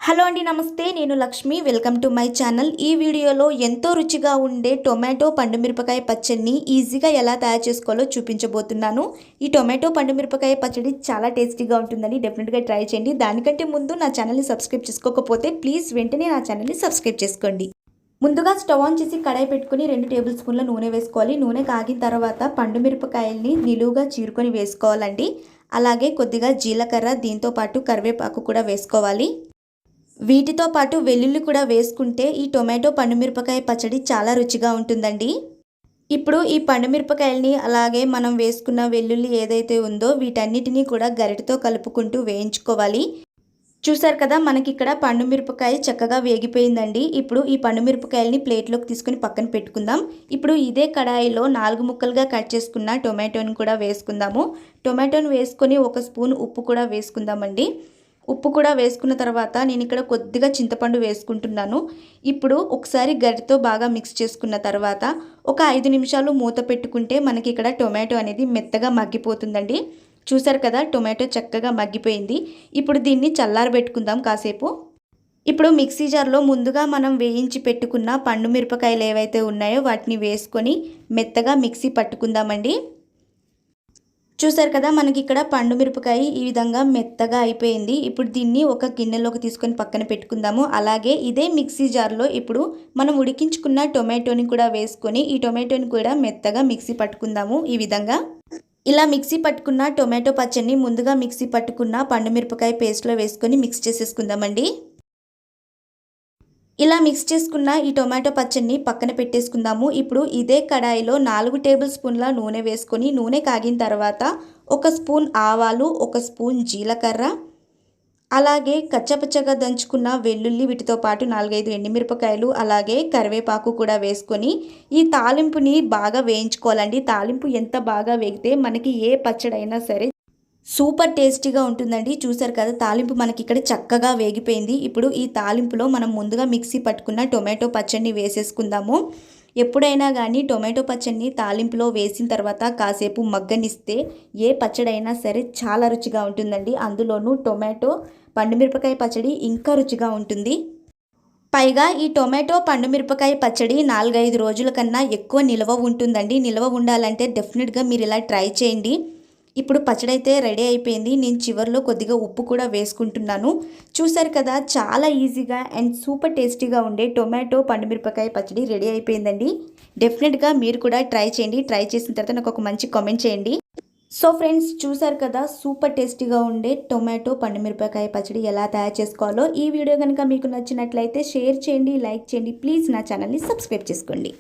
Hello అండి, నమస్తే. నేను Lakshmi. Welcome to my channel. ఈ వీడియోలో ఎంతో రుచిగా ఉండే టొమాటో పండుమిరపకాయ పచ్చడిని ఈజీగా ఎలా తయారు చేసుకోవాలో చూపించబోతున్నాను. ఈ టొమాటో పండుమిరపకాయ పచ్చడి చాలా టేస్టీగా ఉంటుందని డెఫినెట్గా ట్రై చేయండి. దానికంటే ముందు నా ఛానల్ని సబ్స్క్రైబ్ చేసుకోకపోతే ప్లీజ్ వెంటనే నా ఛానల్ని సబ్స్క్రైబ్ చేసుకోండి. ముందుగా స్టవ్ ఆన్ చేసి కడాయి పెట్టుకుని 2 టేబుల్ స్పూన్ల నూనె వేసుకోవాలి. నూనె కాగిన తర్వాత పండుమిరపకాయల్ని నిలువుగా చీరుకొని వేసుకోవాలండి. అలాగే కొద్దిగా జీలకర్ర, దీంతో పాటు కరివేపాకు కూడా వేసుకోవాలి. వీటితో పాటు వెల్లుల్లి కూడా వేసుకుంటే ఈ టొమాటో పండుమిరపకాయ పచ్చడి చాలా రుచిగా ఉంటుందండి. ఇప్పుడు ఈ పండుమిరపకాయల్ని అలాగే మనం వేసుకున్న వెల్లుల్లి ఏదైతే ఉందో వీటన్నిటినీ కూడా గరిటతో కలుపుకుంటూ వేయించుకోవాలి. చూసారు కదా, మనకి ఇక్కడ పండుమిరపకాయ చక్కగా వేగిపోయిందండి. ఇప్పుడు ఈ పండుమిరపకాయల్ని ప్లేట్లోకి తీసుకొని పక్కన పెట్టుకుందాం. ఇప్పుడు ఇదే కడాయిలో 4 ముక్కలుగా కట్ చేసుకున్న టొమాటోని కూడా వేసుకుందాము. టొమాటోని వేసుకొని 1 స్పూన్ ఉప్పు కూడా వేసుకుందామండి. ఉప్పు కూడా వేసుకున్న తర్వాత నేను ఇక్కడ కొద్దిగా చింతపండు వేసుకుంటున్నాను. ఇప్పుడు ఒకసారి గరిటతో బాగా మిక్స్ చేసుకున్న తర్వాత ఒక 5 నిమిషాలు మూత పెట్టుకుంటే మనకి ఇక్కడ టొమాటో అనేది మెత్తగా మగ్గిపోతుందండి. చూసారు కదా, టొమాటో చక్కగా మగ్గిపోయింది. ఇప్పుడు దీన్ని చల్లారబెట్టుకుందాం కాసేపు. ఇప్పుడు మిక్సీ జార్లో ముందుగా మనం వేయించి పెట్టుకున్న పండు మిరపకాయలు ఏవైతే ఉన్నాయో వాటిని వేసుకొని మెత్తగా మిక్సీ పట్టుకుందామండి. చూసారు కదా, మనకి ఇక్కడ పండు మిరపకాయ ఈ విధంగా మెత్తగా అయిపోయింది. ఇప్పుడు దీన్ని ఒక గిన్నెలోకి తీసుకొని పక్కన పెట్టుకుందాము. అలాగే ఇదే మిక్సీ జార్లో ఇప్పుడు మనం ఉడికించుకున్న టొమాటోని కూడా వేసుకొని ఈ టొమాటోని కూడా మెత్తగా మిక్సీ పట్టుకుందాము. ఈ విధంగా ఇలా మిక్సీ పట్టుకున్న టొమాటో పచ్చడిని ముందుగా మిక్సీ పట్టుకున్న పండు మిరపకాయ పేస్ట్లో వేసుకొని మిక్స్ చేసేసుకుందామండి. ఇలా మిక్స్ చేసుకున్న ఈ టొమాటో పచ్చడిని పక్కన పెట్టేసుకుందాము. ఇప్పుడు ఇదే కడాయిలో 4 టేబుల్ స్పూన్ల నూనె వేసుకొని నూనె కాగిన తర్వాత 1 స్పూన్ ఆవాలు, 1 స్పూన్ జీలకర్ర, అలాగే కచ్చపచ్చగా దంచుకున్న వెల్లుల్లి, వీటితో పాటు 4-5 ఎండుమిరపకాయలు, అలాగే కరివేపాకు కూడా వేసుకొని ఈ తాలింపుని బాగా వేయించుకోవాలండి. తాలింపు ఎంత బాగా వేగితే మనకి ఏ పచ్చడైనా సరే సూపర్ టేస్టీగా ఉంటుందండి. చూసారు కదా, తాలింపు మనకి ఇక్కడ చక్కగా వేగిపోయింది. ఇప్పుడు ఈ తాలింపులో మనం ముందుగా మిక్సీ పట్టుకున్న టొమాటో పచ్చడిని వేసేసుకుందాము. ఎప్పుడైనా కానీ టొమాటో పచ్చడిని తాలింపులో వేసిన తర్వాత కాసేపు మగ్గనిస్తే ఏ పచ్చడైనా సరే చాలా రుచిగా ఉంటుందండి. అందులోనూ టొమాటో పండుమిరపకాయ పచ్చడి ఇంకా రుచిగా ఉంటుంది. పైగా ఈ టొమాటో పండుమిరపకాయ పచ్చడి 4-5 రోజుల కన్నా ఎక్కువ నిల్వ ఉంటుందండి. నిల్వ ఉండాలంటే డెఫినెట్గా మీరు ఇలా ట్రై చేయండి. ఇప్పుడు పచ్చడి అయితే రెడీ అయిపోయింది. నేను చివరిలో కొద్దిగా ఉప్పు కూడా వేసుకుంటున్నాను. చూసారు కదా, చాలా ఈజీగా అండ్ సూపర్ టేస్టీగా ఉండే టొమాటో పండుమిరపకాయ పచ్చడి రెడీ అయిపోయిందండి. డెఫినెట్గా మీరు కూడా ట్రై చేయండి. ట్రై చేసిన తర్వాత నాకు ఒక మంచి కామెంట్ చేయండి. సో ఫ్రెండ్స్, చూసారు కదా, సూపర్ టేస్టీగా ఉండే టొమాటో పండుమిరపకాయ పచ్చడి ఎలా తయారు చేసుకోవాలో. ఈ వీడియో కనుక మీకు నచ్చినట్లయితే షేర్ చేయండి, లైక్ చేయండి. ప్లీజ్ నా ఛానల్ని సబ్స్క్రైబ్ చేసుకోండి.